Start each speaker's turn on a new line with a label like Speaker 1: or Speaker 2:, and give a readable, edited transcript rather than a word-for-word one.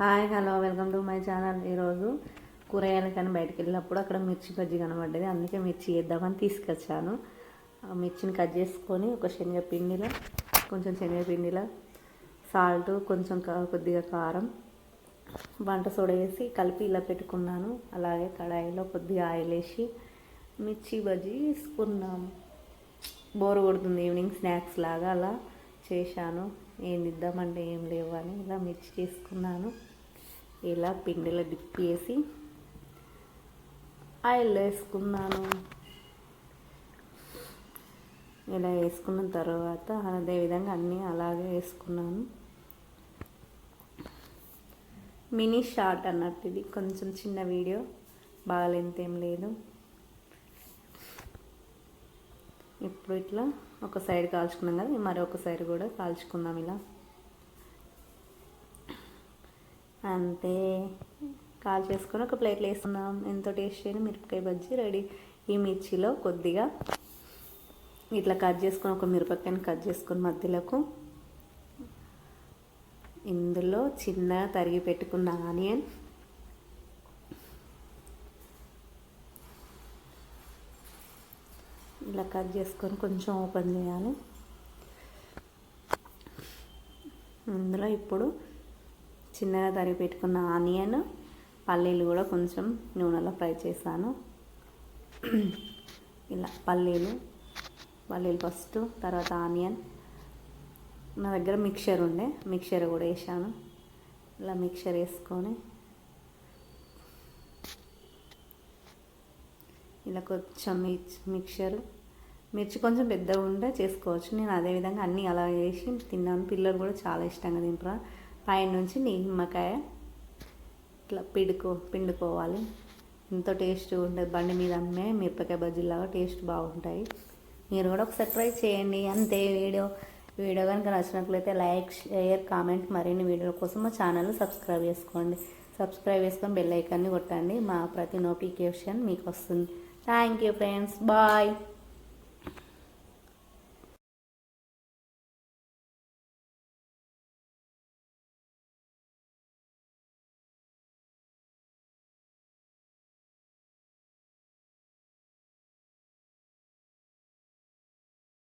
Speaker 1: Hi hello welcome to my channel. ఈరోజు కూరగాయలకని బయటకు వెళ్ళినప్పుడు అక్కడ మిర్చి బజ్జీ కనబడ్డది, అందుకే మిర్చి వేద్దామని తీసుకొచ్చాను. ఆ మిర్చిని కట్ చేసుకొని ఒక శనగపిండిలో కొంచెం శనగపిండిలో సాల్ట్ కొంచెం కొద్దిగా కారం వంట సోడా వేసి కలిపి ఇలా పెట్టుకున్నాను. అలాగే కడాయిలో కొద్దిగా ఆయిల్ వేసి మిర్చి బజ్జీ వేసుకున్నాము. బోరు కొడుతుంది, ఈవినింగ్ స్నాక్స్ లాగా అలా చేశాను. ఏం ఇద్దామంటే ఏం లేవు అని ఇలా మిర్చి చేసుకున్నాను. ఇలా పిండిలో డిప్ చేసి ఆయిల్ వేసుకున్నాను. ఇలా వేసుకున్న తర్వాత అదేవిధంగా అన్నీ అలాగే వేసుకున్నాను. మినీ షార్ట్ అన్నట్టు ఇది, కొంచెం చిన్న వీడియో, బాగా లెంత్ ఏం లేదు. ఇప్పుడు ఇట్లా ఒక సైడ్ కాల్చుకున్నాం కదా, మరొక సైడ్ కూడా కాల్చుకుందాం. ఇలా అంతే, కాల్ చేసుకొని ఒక ప్లేట్లో వేసుకుందాం. ఎంతో టేస్ట్ అయిన మిరపకాయ బజ్జీ రెడీ. ఈ మిర్చిలో కొద్దిగా ఇట్లా కట్ చేసుకొని ఒక మిరపకాయని కట్ చేసుకొని మధ్యలోకి ఇందులో చిన్నగా తరిగి పెట్టుకున్న ఆనియన్, ఇలా కట్ చేసుకొని కొంచెం ఓపెన్ చేయాలి. ఇందులో ఇప్పుడు చిన్నగా తరిగి పెట్టుకున్న ఆనియన్, పల్లీలు కూడా కొంచెం నూనెలో ఫ్రై చేశాను. ఇలా పల్లీలు ఫస్ట్, తర్వాత ఆనియన్. నా దగ్గర మిక్చర్ ఉండే, మిక్చర్ కూడా వేసాను. ఇలా మిక్చర్ వేసుకొని ఇలా కొంచెం మిర్చి కొంచెం పెద్దగా ఉంటే చేసుకోవచ్చు. నేను అదేవిధంగా అన్నీ అలా వేసి తిన్నాను. పిల్లలు కూడా చాలా ఇష్టంగా తింటారు. పైన నుంచి నిమ్మకాయ ఇట్లా పిండుకోవాలి. ఎంతో టేస్ట్ ఉంటుంది. బండి మీద అమ్మే మిరపకాయ బజ్జీలాగా టేస్ట్ బాగుంటాయి. మీరు కూడా ఒకసారి ట్రై చేయండి. అంతే. వీడియో కనుక నచ్చినట్లయితే లైక్, షేర్, కామెంట్, మరిన్ని వీడియోల కోసం మా ఛానల్ సబ్స్క్రైబ్ చేసుకోండి. సబ్స్క్రైబ్ చేసుకొని బెల్ ఐకాన్ని కొట్టండి. మా ప్రతి నోటిఫికేషన్ మీకు వస్తుంది. Thank you friends. బాయ్.